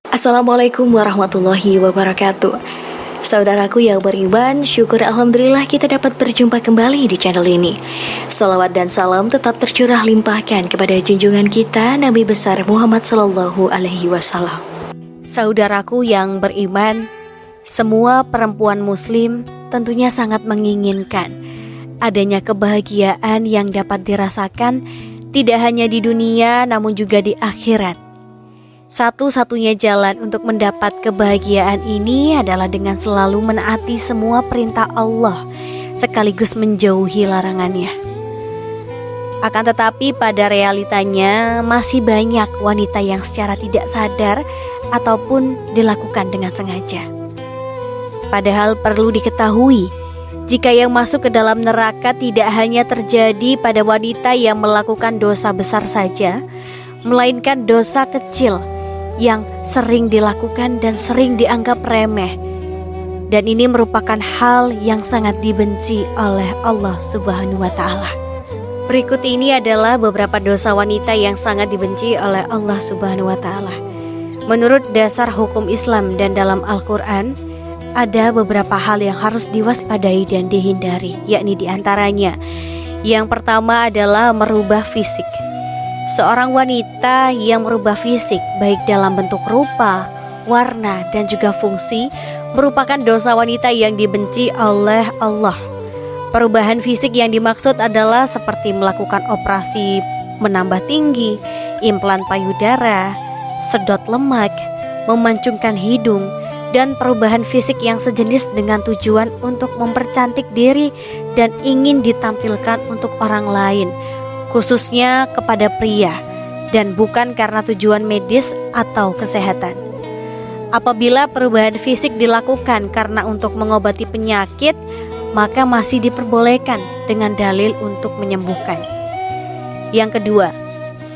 Assalamualaikum warahmatullahi wabarakatuh. Saudaraku yang beriman, syukur alhamdulillah kita dapat berjumpa kembali di channel ini. Salawat dan salam tetap tercurah limpahkan kepada junjungan kita Nabi besar Muhammad Sallallahu Alaihi Wasallam. Saudaraku yang beriman, semua perempuan muslim tentunya sangat menginginkan adanya kebahagiaan yang dapat dirasakan tidak hanya di dunia namun juga di akhirat. Satu-satunya jalan untuk mendapat kebahagiaan ini adalah dengan selalu menaati semua perintah Allah sekaligus menjauhi larangannya. Akan tetapi pada realitanya masih banyak wanita yang secara tidak sadar ataupun dilakukan dengan sengaja. Padahal perlu diketahui, jika yang masuk ke dalam neraka tidak hanya terjadi pada wanita yang melakukan dosa besar saja, melainkan dosa kecil yang sering dilakukan dan sering dianggap remeh. Dan ini merupakan hal yang sangat dibenci oleh Allah Subhanahu wa Ta'ala. Berikut ini adalah beberapa dosa wanita yang sangat dibenci oleh Allah Subhanahu wa Ta'ala. Menurut dasar hukum Islam dan dalam Al-Quran, ada beberapa hal yang harus diwaspadai dan dihindari, yakni diantaranya yang pertama adalah merubah fisik. Seorang wanita yang merubah fisik baik dalam bentuk rupa, warna, dan juga fungsi merupakan dosa wanita yang dibenci oleh Allah. Perubahan fisik yang dimaksud adalah seperti melakukan operasi menambah tinggi, implan payudara, sedot lemak, memancungkan hidung, dan perubahan fisik yang sejenis dengan tujuan untuk mempercantik diri dan ingin ditampilkan untuk orang lain, khususnya kepada pria, dan bukan karena tujuan medis atau kesehatan. Apabila perubahan fisik dilakukan karena untuk mengobati penyakit, maka masih diperbolehkan dengan dalil untuk menyembuhkan. Yang kedua,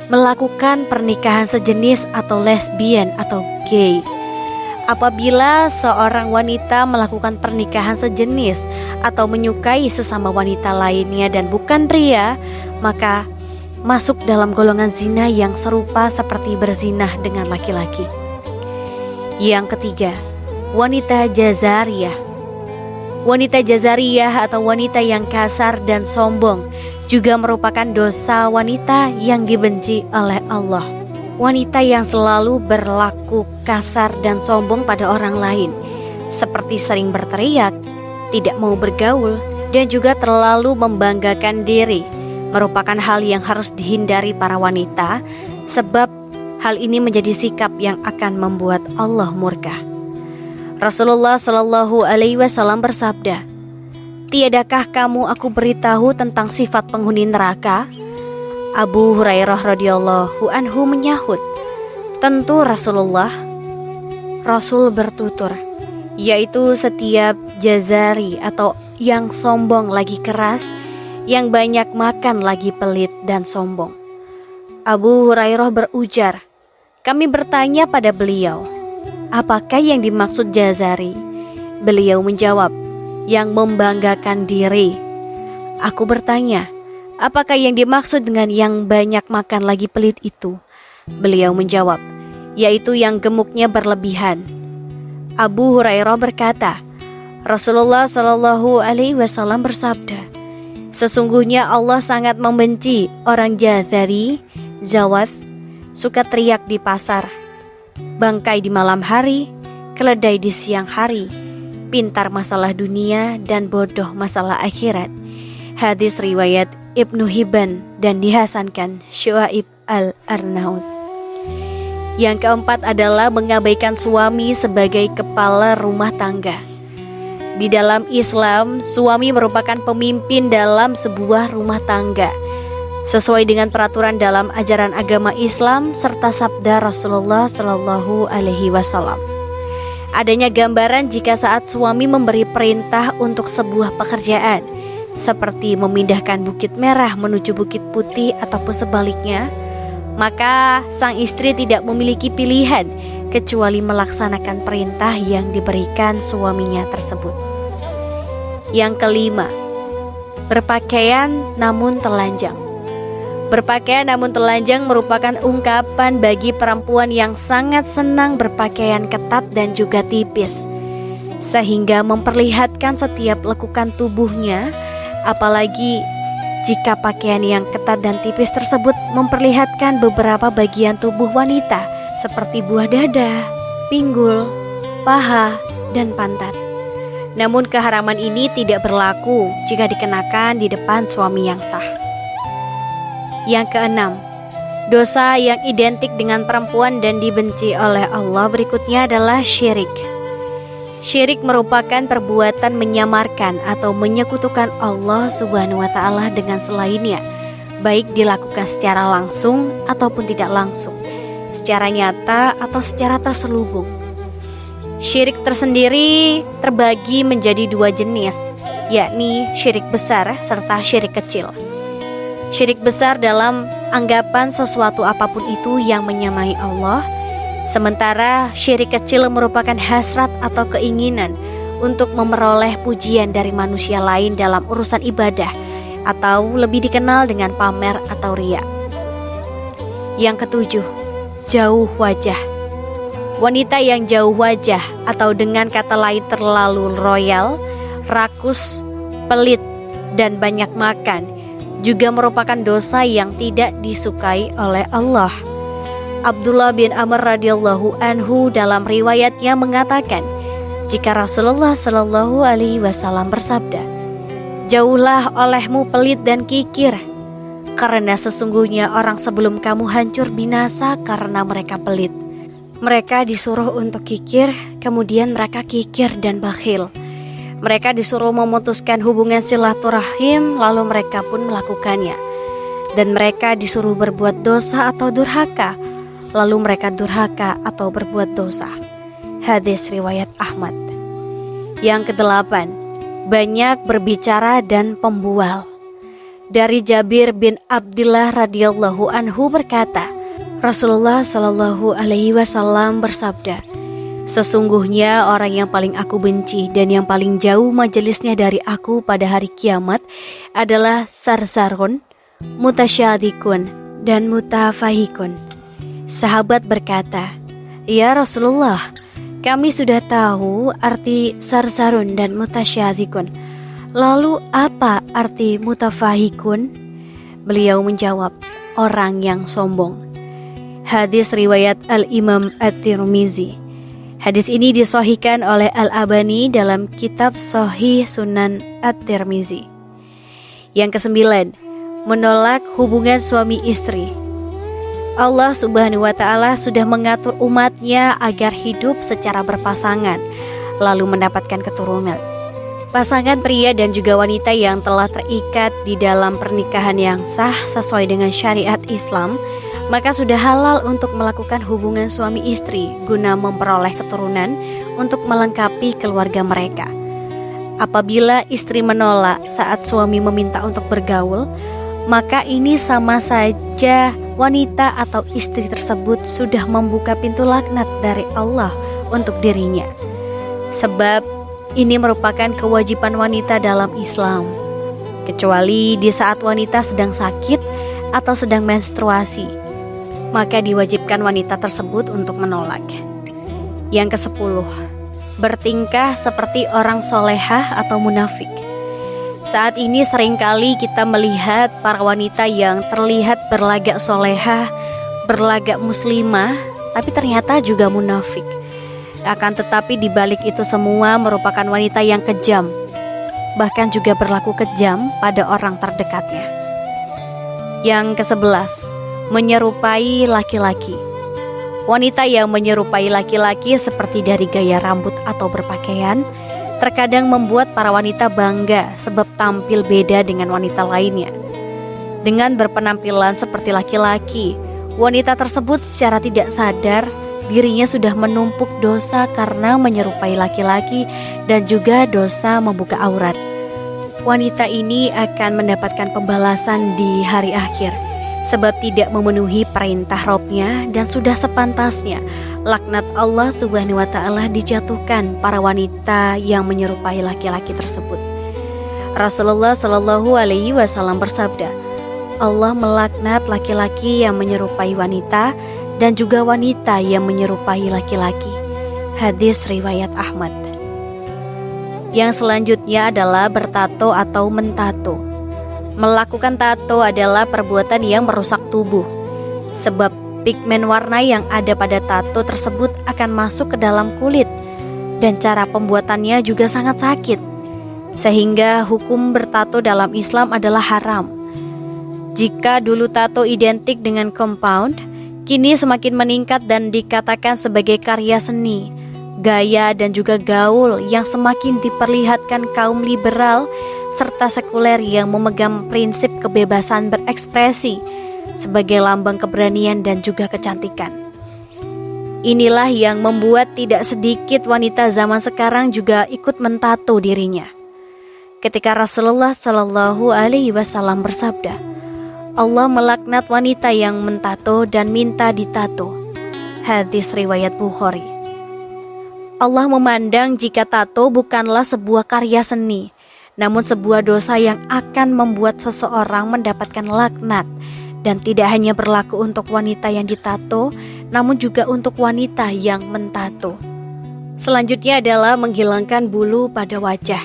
melakukan pernikahan sejenis atau lesbian atau gay. Apabila seorang wanita melakukan pernikahan sejenis atau menyukai sesama wanita lainnya dan bukan pria, maka masuk dalam golongan zina yang serupa seperti berzinah dengan laki-laki. Yang ketiga, wanita jazariyah. Wanita jazariyah atau wanita yang kasar dan sombong juga merupakan dosa wanita yang dibenci oleh Allah. Wanita yang selalu berlaku kasar dan sombong pada orang lain, seperti sering berteriak, tidak mau bergaul, dan juga terlalu membanggakan diri, merupakan hal yang harus dihindari para wanita, sebab hal ini menjadi sikap yang akan membuat Allah murka. Rasulullah Shallallahu Alaihi Wasallam bersabda, "Tiadakah kamu aku beritahu tentang sifat penghuni neraka?" Abu Hurairah radhiyallahu anhu menyahut, "Tentu Rasulullah." Rasul bertutur, yaitu setiap jazari atau yang sombong lagi keras, yang banyak makan lagi pelit dan sombong. Abu Hurairah berujar, kami bertanya pada beliau, apakah yang dimaksud jazari? Beliau menjawab, yang membanggakan diri. Aku bertanya, apakah yang dimaksud dengan yang banyak makan lagi pelit itu? Beliau menjawab, yaitu yang gemuknya berlebihan. Abu Hurairah berkata, Rasulullah Shallallahu Alaihi Wasallam bersabda, sesungguhnya Allah sangat membenci orang jazari, zawat, suka teriak di pasar, bangkai di malam hari, keledai di siang hari, pintar masalah dunia dan bodoh masalah akhirat. Hadis riwayat Ibnu Hibban dan dihasankan Syuaib al-Arnaud. Yang keempat adalah mengabaikan suami sebagai kepala rumah tangga. Di dalam Islam, suami merupakan pemimpin dalam sebuah rumah tangga, sesuai dengan peraturan dalam ajaran agama Islam serta sabda Rasulullah Shallallahu Alaihi Wasallam. Adanya gambaran jika saat suami memberi perintah untuk sebuah pekerjaan, seperti memindahkan Bukit Merah menuju Bukit Putih ataupun sebaliknya, maka sang istri tidak memiliki pilihan kecuali melaksanakan perintah yang diberikan suaminya tersebut. Yang kelima, berpakaian namun telanjang. Berpakaian namun telanjang merupakan ungkapan bagi perempuan yang sangat senang berpakaian ketat dan juga tipis, sehingga memperlihatkan setiap lekukan tubuhnya, apalagi jika pakaian yang ketat dan tipis tersebut memperlihatkan beberapa bagian tubuh wanita seperti buah dada, pinggul, paha, dan pantat. Namun keharaman ini tidak berlaku jika dikenakan di depan suami yang sah. Yang keenam, dosa yang identik dengan perempuan dan dibenci oleh Allah berikutnya adalah syirik. Syirik merupakan perbuatan menyamarkan atau menyekutukan Allah Subhanahu wa Ta'ala dengan selainnya, baik dilakukan secara langsung ataupun tidak langsung, secara nyata atau secara terselubung. Syirik tersendiri terbagi menjadi dua jenis, yakni syirik besar serta syirik kecil. Syirik besar dalam anggapan sesuatu apapun itu yang menyamai Allah, sementara syirik kecil merupakan hasrat atau keinginan untuk memperoleh pujian dari manusia lain dalam urusan ibadah, atau lebih dikenal dengan pamer atau riya. Yang ketujuh, jauh wajah. Wanita yang jauh wajah atau dengan kata lain terlalu royal, rakus, pelit, dan banyak makan juga merupakan dosa yang tidak disukai oleh Allah. Abdullah bin Amr radhiyallahu anhu dalam riwayatnya mengatakan, jika Rasulullah shallallahu alaihi wasallam bersabda, "Jauhlah olehmu pelit dan kikir, karena sesungguhnya orang sebelum kamu hancur binasa karena mereka pelit. Mereka disuruh untuk kikir, kemudian mereka kikir dan bakhil. Mereka disuruh memutuskan hubungan silaturahim, lalu mereka pun melakukannya. Dan mereka disuruh berbuat dosa atau durhaka, lalu mereka durhaka atau berbuat dosa." Hadis riwayat Ahmad. Yang kedelapan, banyak berbicara dan pembual. Dari Jabir bin Abdullah radhiyallahu anhu berkata, Rasulullah shallallahu alaihi wasallam bersabda, "Sesungguhnya orang yang paling aku benci dan yang paling jauh majelisnya dari aku pada hari kiamat adalah sarsarun, mutasyadikun, dan mutafahikun." Sahabat berkata, "Ya Rasulullah, kami sudah tahu arti sarsarun dan mutasyadikun. Lalu apa arti mutafahikun?" Beliau menjawab, "Orang yang sombong." Hadis riwayat Al-Imam At-Tirmizi. Hadis ini disahihkan oleh Al-Albani dalam kitab Sahih Sunan At-Tirmizi. Yang kesembilan, menolak hubungan suami istri. Allah Subhanahu wa Ta'ala sudah mengatur umatnya agar hidup secara berpasangan, lalu mendapatkan keturunan. Pasangan pria dan juga wanita yang telah terikat di dalam pernikahan yang sah sesuai dengan syariat Islam, maka sudah halal untuk melakukan hubungan suami istri guna memperoleh keturunan untuk melengkapi keluarga mereka. Apabila istri menolak saat suami meminta untuk bergaul, maka ini sama saja wanita atau istri tersebut sudah membuka pintu laknat dari Allah untuk dirinya. Sebab ini merupakan kewajiban wanita dalam Islam, kecuali di saat wanita sedang sakit atau sedang menstruasi, maka diwajibkan wanita tersebut untuk menolak. Yang ke-10, bertingkah seperti orang solehah atau munafik. Saat ini seringkali kita melihat para wanita yang terlihat berlagak solehah, berlagak muslimah, tapi ternyata juga munafik. Akan tetapi di balik itu semua merupakan wanita yang kejam, bahkan juga berlaku kejam pada orang terdekatnya. Yang ke-11, menyerupai laki-laki. Wanita yang menyerupai laki-laki seperti dari gaya rambut atau berpakaian terkadang membuat para wanita bangga sebab tampil beda dengan wanita lainnya. Dengan berpenampilan seperti laki-laki, wanita tersebut secara tidak sadar dirinya sudah menumpuk dosa karena menyerupai laki-laki dan juga dosa membuka aurat. Wanita ini akan mendapatkan pembalasan di hari akhir sebab tidak memenuhi perintah Rabb-Nya, dan sudah sepantasnya laknat Allah Subhanahu wa Ta'ala dijatuhkan para wanita yang menyerupai laki-laki tersebut. Rasulullah Shallallahu alaihi wasallam bersabda, Allah melaknat laki-laki yang menyerupai wanita dan juga wanita yang menyerupai laki-laki. Hadis riwayat Ahmad. Yang selanjutnya adalah bertato atau mentato. Melakukan tato adalah perbuatan yang merusak tubuh, sebab pigmen warna yang ada pada tato tersebut akan masuk ke dalam kulit, dan cara pembuatannya juga sangat sakit, sehingga hukum bertato dalam Islam adalah haram. Jika dulu tato identik dengan compound, kini semakin meningkat dan dikatakan sebagai karya seni, gaya dan juga gaul yang semakin diperlihatkan kaum liberal serta sekuler yang memegang prinsip kebebasan berekspresi sebagai lambang keberanian dan juga kecantikan. Inilah yang membuat tidak sedikit wanita zaman sekarang juga ikut mentato dirinya. Ketika Rasulullah Shallallahu Alaihi Wasallam bersabda, Allah melaknat wanita yang mentato dan minta ditato. Hadis riwayat Bukhari. Allah memandang jika tato bukanlah sebuah karya seni, namun sebuah dosa yang akan membuat seseorang mendapatkan laknat, dan tidak hanya berlaku untuk wanita yang ditato, namun juga untuk wanita yang mentato. Selanjutnya adalah menghilangkan bulu pada wajah.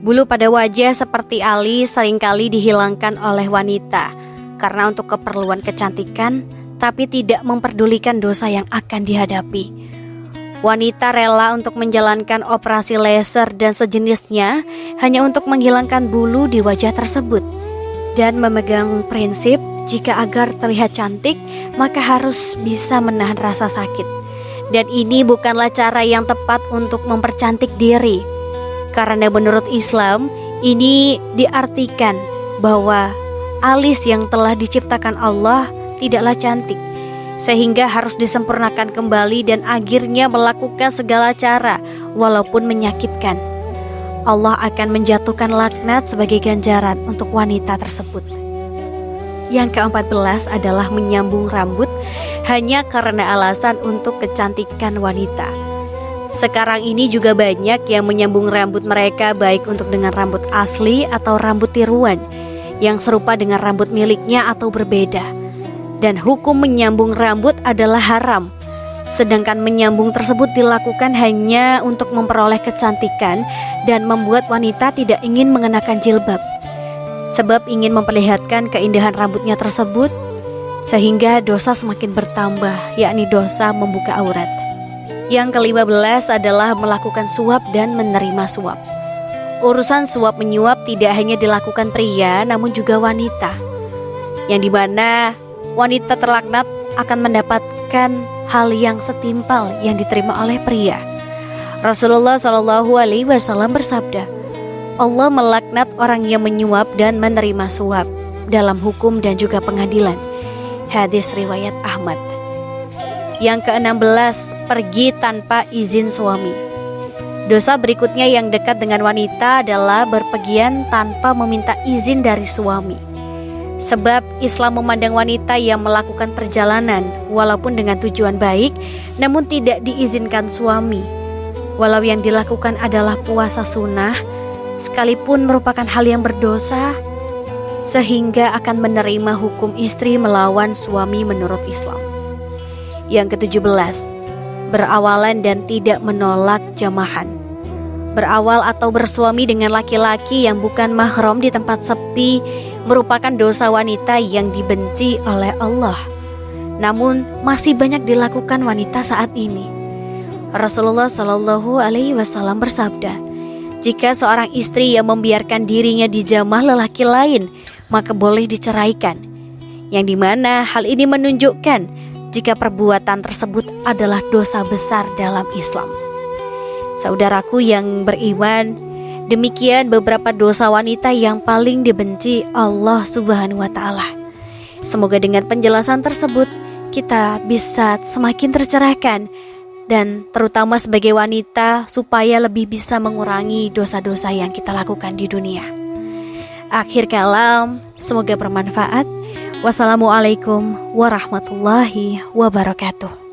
Bulu pada wajah seperti alis seringkali dihilangkan oleh wanita karena untuk keperluan kecantikan, tapi tidak memperdulikan dosa yang akan dihadapi. Wanita rela untuk menjalankan operasi laser dan sejenisnya hanya untuk menghilangkan bulu di wajah tersebut, dan memegang prinsip jika agar terlihat cantik maka harus bisa menahan rasa sakit. Dan ini bukanlah cara yang tepat untuk mempercantik diri. Karena menurut Islam, ini diartikan bahwa alis yang telah diciptakan Allah tidaklah cantik, sehingga harus disempurnakan kembali dan akhirnya melakukan segala cara walaupun menyakitkan. Allah akan menjatuhkan laknat sebagai ganjaran untuk wanita tersebut. Yang ke-14 adalah menyambung rambut hanya karena alasan untuk kecantikan wanita. Sekarang ini juga banyak yang menyambung rambut mereka baik untuk dengan rambut asli atau rambut tiruan yang serupa dengan rambut miliknya atau berbeda. Dan hukum menyambung rambut adalah haram. Sedangkan menyambung tersebut dilakukan hanya untuk memperoleh kecantikan dan membuat wanita tidak ingin mengenakan jilbab, sebab ingin memperlihatkan keindahan rambutnya tersebut, sehingga dosa semakin bertambah, yakni dosa membuka aurat. Yang ke-15 adalah melakukan suap dan menerima suap. Urusan suap menyuap tidak hanya dilakukan pria namun juga wanita, yang dimana wanita terlaknat akan mendapatkan hal yang setimpal yang diterima oleh pria. Rasulullah Shallallahu Alaihi Wasallam bersabda, Allah melaknat orang yang menyuap dan menerima suap dalam hukum dan juga pengadilan. Hadis riwayat Ahmad. Yang ke-16, pergi tanpa izin suami. Dosa berikutnya yang dekat dengan wanita adalah berpergian tanpa meminta izin dari suami. Sebab Islam memandang wanita yang melakukan perjalanan walaupun dengan tujuan baik namun tidak diizinkan suami, walau yang dilakukan adalah puasa sunnah, sekalipun merupakan hal yang berdosa, sehingga akan menerima hukum istri melawan suami menurut Islam. Yang ke-17, berawalan dan tidak menolak jamahan. Berawal atau bersuami dengan laki-laki yang bukan mahram di tempat sepi merupakan dosa wanita yang dibenci oleh Allah. Namun masih banyak dilakukan wanita saat ini. Rasulullah Shallallahu Alaihi Wasallam bersabda, jika seorang istri yang membiarkan dirinya dijamah lelaki lain, maka boleh diceraikan. Yang dimana hal ini menunjukkan jika perbuatan tersebut adalah dosa besar dalam Islam. Saudaraku yang beriman, demikian beberapa dosa wanita yang paling dibenci Allah Subhanahu wa Ta'ala. Semoga dengan penjelasan tersebut kita bisa semakin tercerahkan, dan terutama sebagai wanita supaya lebih bisa mengurangi dosa-dosa yang kita lakukan di dunia. Akhir kalam, semoga bermanfaat. Wassalamualaikum warahmatullahi wabarakatuh.